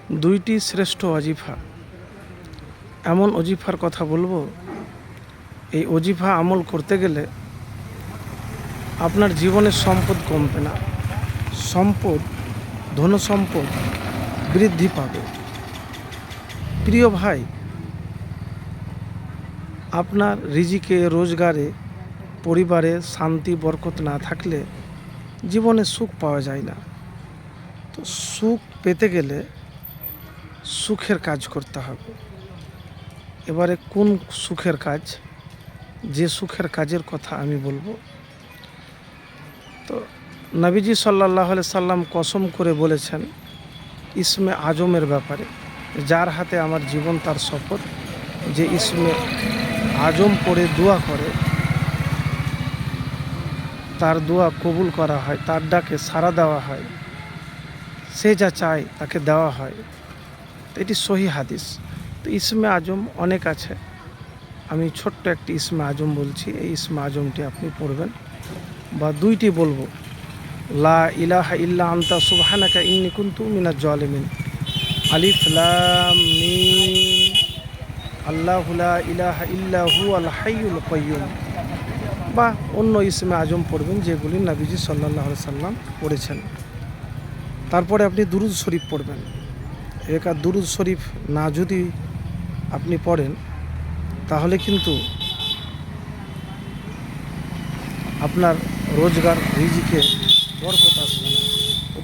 দুইটি শ্রেষ্ঠ ওজিফা, এমন ওজিফার কথা বলবো। এই ওজিফা আমল করতে গেলে আপনার জীবনের সম্পদ কমবে না, সম্পদ, ধন সম্পদ বৃদ্ধি পাবে। প্রিয় ভাই, আপনার রিজিকে, রোজগারে, পরিবারে শান্তি বরকত না থাকলে জীবনে সুখ পাওয়া যায় না। তো সুখ পেতে গেলে সুখের কাজ করতে হবে। এবারে কোন সুখের কাজ? যে সুখের কাজের কথা আমি বলবো, তো নবীজি সাল্লাল্লাহু আলাইহি সাল্লাম কসম করে বলেছেন ইসমে আজমের ব্যাপারে, যার হাতে আমার জীবন তার শপথ, যে ইসমে আজম পড়ে দোয়া করে তার দোয়া কবুল করা হয়, তার ডাকে সাড়া দেওয়া হয়, সে যা চায় তাকে দেওয়া হয়। এটি সহি হাদিস। তো ইসমে আজম অনেক আছে, আমি ছোট্ট একটি ইসমে আজম বলছি। এই ইসমে আজমটি আপনি পড়বেন, বা দুইটি বলবো, লা ইলাহা ইল্লা আনতা সুবহানাকা ইন্নী কুনতু মিনাজ জালিমিন, আলিফ লাম মিম, আল্লাহু লা ইলাহা ইল্লা হুয়াল হাইয়ুল কাইয়্যুম, বা অন্য ইসমে আজম পড়বেন যেগুলি নবীজি সাল্লাল্লাহু আলাইহি সাল্লাম পড়েছেন। তারপরে আপনি দুরুদ শরীফ পড়বেন। একা দুরুদ শরীফ না যদি আপনি পড়েন তাহলে কিন্তু আপনার রোজগার, রিজিকে বরকত আসবে না।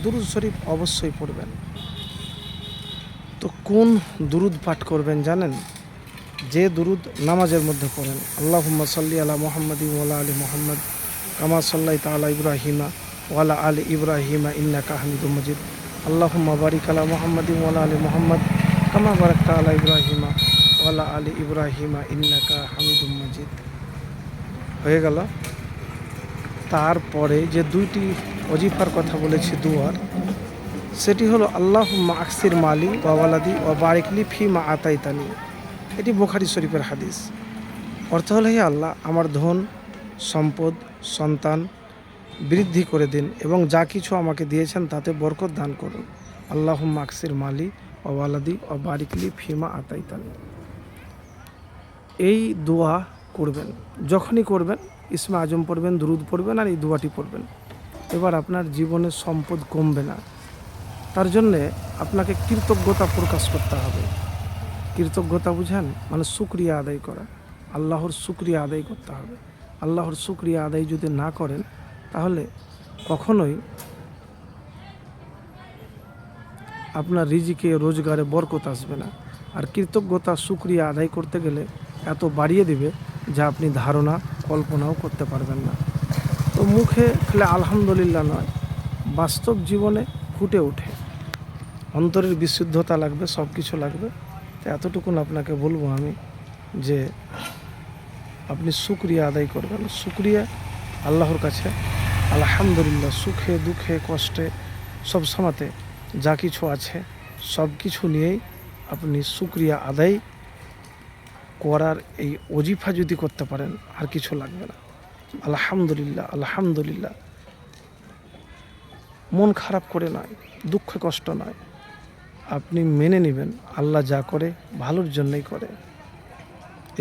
দুরুদ শরীফ অবশ্যই পড়বেন। তো কোন দুরুদ পাঠ করবেন জানেন? যে দুরুদ নামাজের মধ্যে পড়েন, আল্লাহুম্মা সাল্লি আলা মুহাম্মাদিন ওয়া আলা আলি মুহাম্মাদ কামা সাল্লাইতা আলা ইব্রাহিমা ওয়া আলা আলি ইব্রাহিমা ইন্নাকা হামিদুম মাজিদ, আল্লাহুম্মা বারিক আলা মুহাম্মাদিন ওয়া আলা আলি মুহাম্মাদ কামা বারাকতা আলা ইব্রাহিমা ওয়া আলা আলি ইব্রাহিমা ইন্নাকা হামিদুম মাজিদ। হয়ে গেল। তারপরে যে দুইটি ওজিফার কথা বলেছি দুয়ার, সেটি হলো আল্লাহুম্মা আকসির মালি ওয়া ওয়ালাদি ওয়া বারিকলি ফিমা আতাইতানি। এটি বুখারী শরীফের হাদিস। অর্থ হলো, হে আল্লাহ, আমার ধন সম্পদ সন্তান বৃদ্ধি করে দিন এবং যা কিছু আমাকে দিয়েছেন তাতে বরকত দান করুন। আল্লাহুম্মা আকসির মালি ওয়া ওয়ালাদি ওয়া বারিকলি ফিমা আতাইতানি। এই দোয়া করবেন। যখনই করবেন ইসমে আজম পড়বেন, দুরুদ পড়বেন আর এই দোয়াটি পড়বেন। এবার আপনার জীবনের সম্পদ কমবে না। তার জন্যে আপনাকে কৃতজ্ঞতা প্রকাশ করতে হবে। কৃতজ্ঞতা বুঝেন? মানে শুকরিয়া আদায় করা। আল্লাহর শুকরিয়া আদায় করতে হবে। আল্লাহর শুকরিয়া আদায় যদি না করেন তাহলে কখনোই আপনার রিজিকে, রোজগারে বরকত আসবে না। আর কৃতজ্ঞতা, শুকরিয়া আদায় করতে গেলে এত বাড়িয়ে দিবে যা আপনি ধারণা, কল্পনাও করতে পারবেন না। তো মুখে খালি আলহামদুলিল্লাহ নয়, বাস্তব জীবনে ফুটে ওঠে। অন্তরের বিশুদ্ধতা লাগবে, সব কিছু লাগবে। তো এতটুকুন আপনাকে বলবো আমি, যে আপনি শুকরিয়া আদায় করবেন। শুকরিয়া আল্লাহর কাছে আলহামদুলিল্লাহ, সুখে দুঃখে কষ্টে সব সময়তে যা কিছু আছে সব কিছু নিয়েই আপনি শুকরিয়া আদায় করার এই ওজিফা যদি করতে পারেন আর কিছু লাগবে না। আলহামদুলিল্লাহ, আলহামদুলিল্লাহ। মন খারাপ করে নয়, দুঃখে কষ্ট নয়, আপনি মেনে নেবেন আল্লাহ যা করে ভালোর জন্যই করে।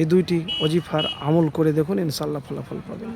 এই দুইটি ওজিফার আমল করে দেখুন, ইনশাআল্লাহ ফলাফল পাবেন।